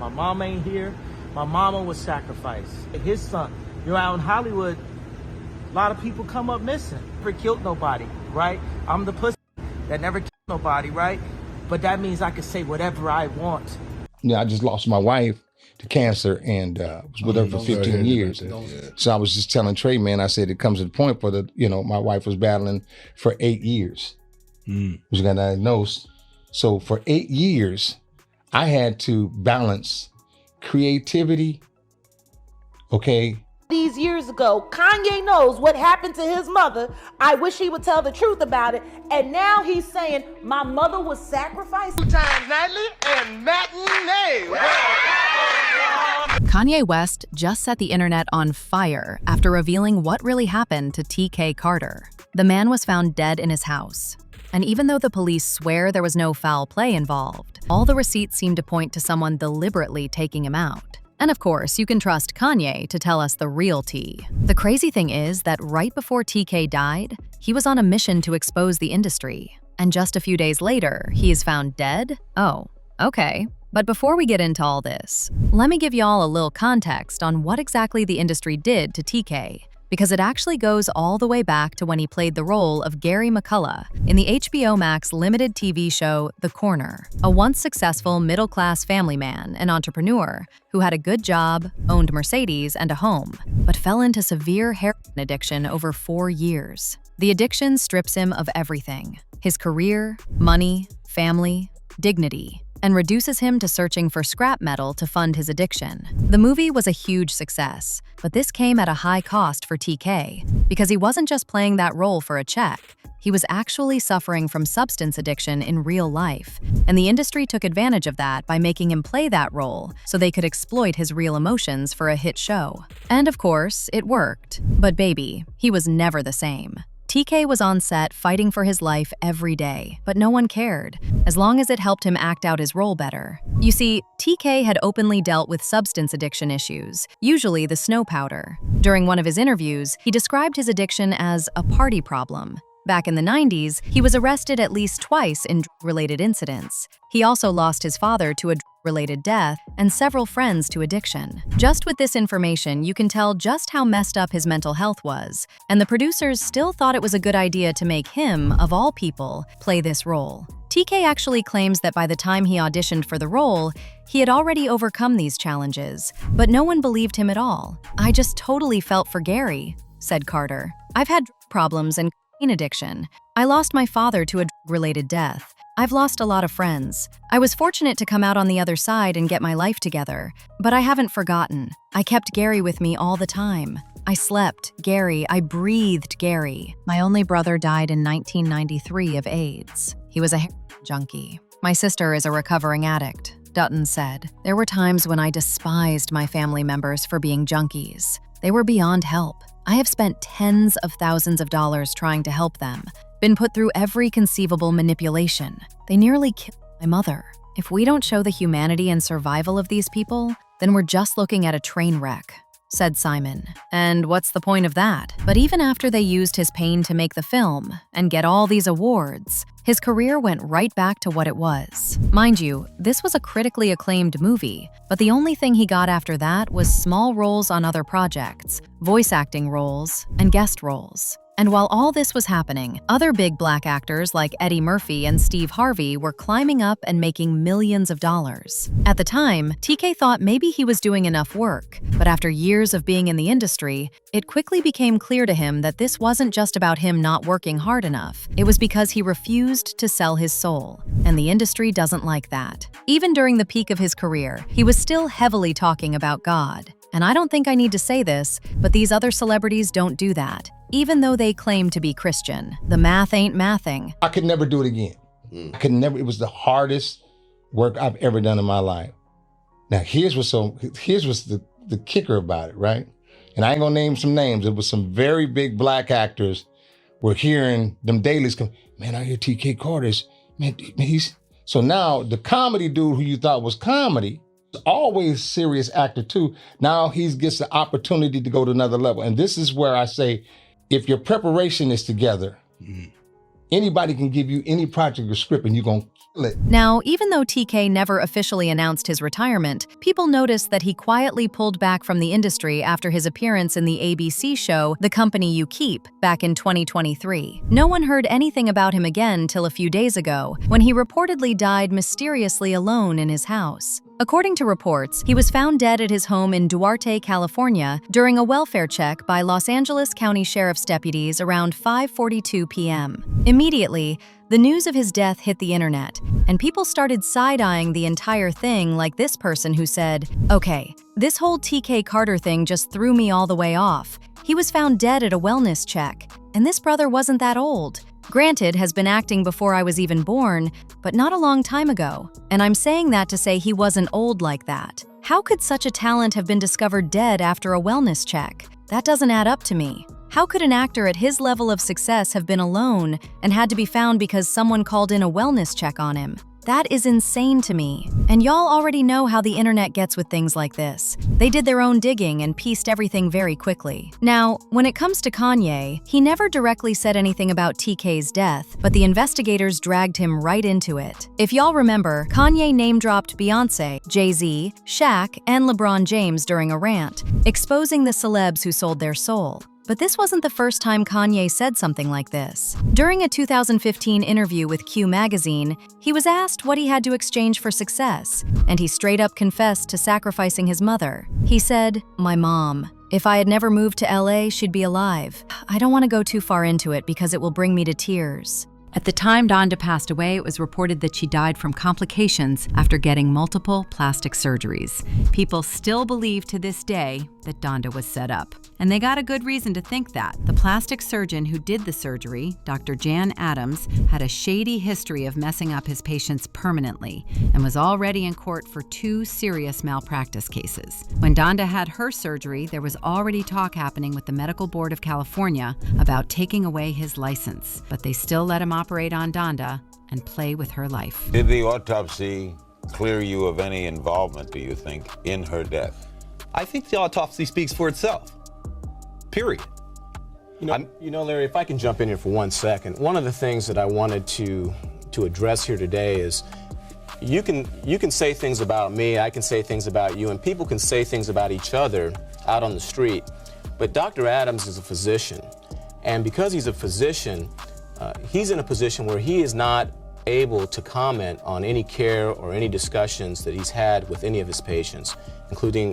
My mom ain't here. My mama was sacrificed. His son, out in Hollywood, a lot of people come up missing. Never killed nobody, right? I'm the pussy that never killed nobody, right? But that means I can say whatever I want. Yeah, I just lost my wife to cancer and was with her for 15 years. So I was just telling Trey, man, I said it comes to the point for my wife was battling for 8 years. She got diagnosed. So for 8 years, I had to balance creativity, okay? These years ago, Kanye knows what happened to his mother. I wish he would tell the truth about it. And now he's saying, my mother was sacrificed. 2 times nightly and matinee. Kanye West just set the internet on fire after revealing what really happened to TK Carter. The man was found dead in his house. And even though the police swear there was no foul play involved, all the receipts seem to point to someone deliberately taking him out. And of course, you can trust Kanye to tell us the real tea. The crazy thing is that right before TK died, he was on a mission to expose the industry. And just a few days later, he is found dead? Oh, okay. But before we get into all this, let me give y'all a little context on what exactly the industry did to TK, because it actually goes all the way back to when he played the role of Gary McCullough in the HBO Max limited TV show The Corner, a once successful middle-class family man and entrepreneur who had a good job, owned Mercedes and a home, but fell into severe heroin addiction over 4 years. The addiction strips him of everything: his career, money, family, dignity, and reduces him to searching for scrap metal to fund his addiction. The movie was a huge success, but this came at a high cost for TK, because he wasn't just playing that role for a check. He was actually suffering from substance addiction in real life, and the industry took advantage of that by making him play that role so they could exploit his real emotions for a hit show. And of course, it worked. But baby, he was never the same. TK was on set fighting for his life every day, but no one cared, as long as it helped him act out his role better. You see, TK had openly dealt with substance addiction issues, usually the snow powder. During one of his interviews, he described his addiction as a party problem. Back in the 90s, he was arrested at least twice in drug-related incidents. He also lost his father to a drug-related death and several friends to addiction. Just with this information, you can tell just how messed up his mental health was, and the producers still thought it was a good idea to make him, of all people, play this role. TK actually claims that by the time he auditioned for the role, he had already overcome these challenges, but no one believed him at all. "I just totally felt for Gary," said Carter. "I've had drug problems and addiction. I lost my father to a drug-related death. I've lost a lot of friends. I was fortunate to come out on the other side and get my life together, but I haven't forgotten. I kept Gary with me all the time. I slept Gary, I breathed Gary. My only brother died in 1993 of AIDS. He was a heroin junkie. My sister is a recovering addict," Dutton said. "There were times when I despised my family members for being junkies. They were beyond help. I have spent tens of thousands of dollars trying to help them, been put through every conceivable manipulation. They nearly killed my mother. If we don't show the humanity and survival of these people, then we're just looking at a train wreck," said Simon. "And what's the point of that?" But even after they used his pain to make the film and get all these awards, his career went right back to what it was. Mind you, this was a critically acclaimed movie, but the only thing he got after that was small roles on other projects, voice acting roles, and guest roles. And while all this was happening, other big black actors like Eddie Murphy and Steve Harvey were climbing up and making millions of dollars. At the time, TK thought maybe he was doing enough work, but after years of being in the industry, it quickly became clear to him that this wasn't just about him not working hard enough. It was because he refused to sell his soul, and the industry doesn't like that. Even during the peak of his career, he was still heavily talking about God. And I don't think I need to say this, but these other celebrities don't do that, even though they claim to be Christian. The math ain't mathing. I could never do it again. I could never, it was the hardest work I've ever done in my life. Now, here's what's the kicker about it, right? And I ain't gonna name some names. It was some very big black actors were hearing them dailies come, "Man, I hear TK Carter's, man, he's..." So now the comedy dude who you thought was comedy, always serious actor too, now he gets the opportunity to go to another level. And this is where I say, if your preparation is together, anybody can give you any project or script and you're gonna kill Now, even though TK never officially announced his retirement, people noticed that he quietly pulled back from the industry after his appearance in the ABC show The Company You Keep back in 2023. No one heard anything about him again till a few days ago, when he reportedly died mysteriously alone in his house. According to reports, he was found dead at his home in Duarte, California, during a welfare check by Los Angeles County Sheriff's deputies around 5:42 p.m. Immediately, the news of his death hit the internet, and people started side-eyeing the entire thing, like this person who said, "Okay, this whole TK Carter thing just threw me all the way off. He was found dead at a wellness check, and this brother wasn't that old. Granted, has been acting before I was even born, but not a long time ago. And I'm saying that to say he wasn't old like that. How could such a talent have been discovered dead after a wellness check? That doesn't add up to me. How could an actor at his level of success have been alone and had to be found because someone called in a wellness check on him? That is insane to me. And y'all already know how the internet gets with things like this. They did their own digging and pieced everything very quickly. Now, when it comes to Kanye, he never directly said anything about TK's death, but the investigators dragged him right into it. If y'all remember, Kanye name-dropped Beyoncé, Jay-Z, Shaq, and LeBron James during a rant, exposing the celebs who sold their soul. But this wasn't the first time Kanye said something like this. During a 2015 interview with Q Magazine, he was asked what he had to exchange for success, and he straight up confessed to sacrificing his mother. He said, "My mom. If I had never moved to LA, she'd be alive. I don't want to go too far into it because it will bring me to tears." At the time Donda passed away, it was reported that she died from complications after getting multiple plastic surgeries. People still believe to this day that Donda was set up. And they got a good reason to think that. The plastic surgeon who did the surgery, Dr. Jan Adams, had a shady history of messing up his patients permanently and was already in court for 2 serious malpractice cases. When Donda had her surgery, there was already talk happening with the Medical Board of California about taking away his license, but they still let him operate on Donda and play with her life. Did the autopsy clear you of any involvement, do you think, in her death? I think the autopsy speaks for itself. Period. You know, Larry, if I can jump in here for 1 second, one of the things that I wanted to address here today is you can say things about me, I can say things about you, and people can say things about each other out on the street. But Dr. Adams is a physician, and because he's a physician, he's in a position where he is not able to comment on any care or any discussions that he's had with any of his patients, including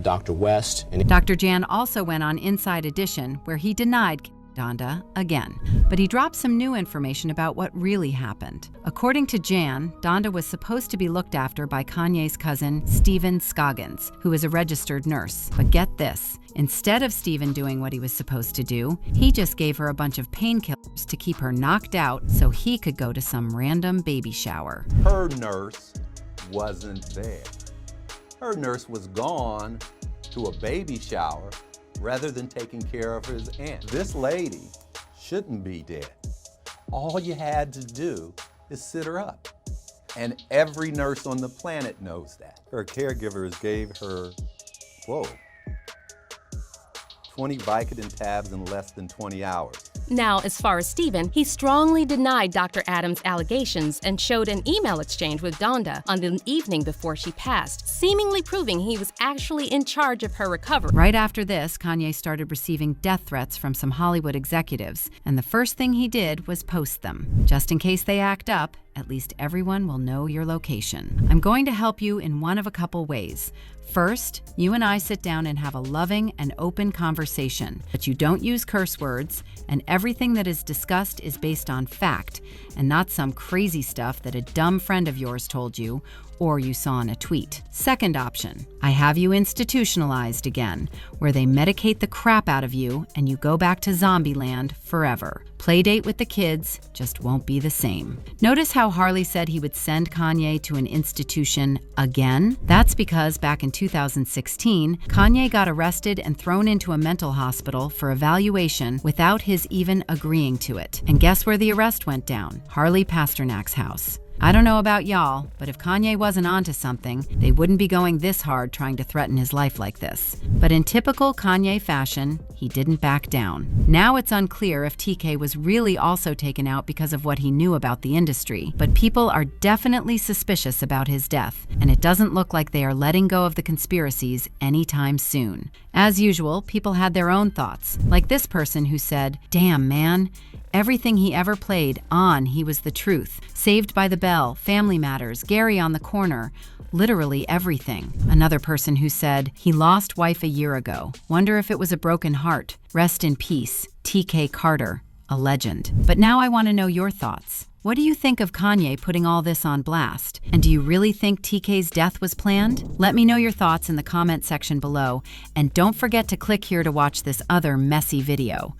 Dr. West. And Dr. Jan also went on Inside Edition, where he denied Donda again, but he dropped some new information about what really happened. According to Jan, Donda was supposed to be looked after by Kanye's cousin, Stephen Scoggins, who is a registered nurse. But get this, instead of Stephen doing what he was supposed to do, he just gave her a bunch of painkillers to keep her knocked out so he could go to some random baby shower. Her nurse wasn't there. Her nurse was gone to a baby shower rather than taking care of his aunt. This lady shouldn't be dead. All you had to do is sit her up. And every nurse on the planet knows that. Her caregivers gave her, 20 Vicodin tabs in less than 20 hours. Now, as far as Stephen, he strongly denied Dr. Adams' allegations and showed an email exchange with Donda on the evening before she passed, seemingly proving he was actually in charge of her recovery. Right after this, Kanye started receiving death threats from some Hollywood executives, and the first thing he did was post them. Just in case they act up, at least everyone will know your location. I'm going to help you in one of a couple ways. First, you and I sit down and have a loving and open conversation, but you don't use curse words, and everything that is discussed is based on fact, and not some crazy stuff that a dumb friend of yours told you or you saw in a tweet. Second option, I have you institutionalized again, where they medicate the crap out of you and you go back to zombie land forever. Playdate with the kids just won't be the same. Notice how Harley said he would send Kanye to an institution again? That's because back in 2016, Kanye got arrested and thrown into a mental hospital for evaluation without his even agreeing to it. And guess where the arrest went down? Harley Pasternak's house. I don't know about y'all, but if Kanye wasn't onto something, they wouldn't be going this hard trying to threaten his life like this. But in typical Kanye fashion, he didn't back down. Now it's unclear if TK was really also taken out because of what he knew about the industry, but people are definitely suspicious about his death, and it doesn't look like they are letting go of the conspiracies anytime soon. As usual, people had their own thoughts, like this person who said, "Damn, man. Everything he ever played on, he was the truth. Saved by the Bell, Family Matters, Gary on the Corner, literally everything." Another person who said, "He lost wife a year ago. Wonder if it was a broken heart. Rest in peace, TK Carter, a legend." But now I want to know your thoughts. What do you think of Kanye putting all this on blast? And do you really think TK's death was planned? Let me know your thoughts in the comment section below, and don't forget to click here to watch this other messy video.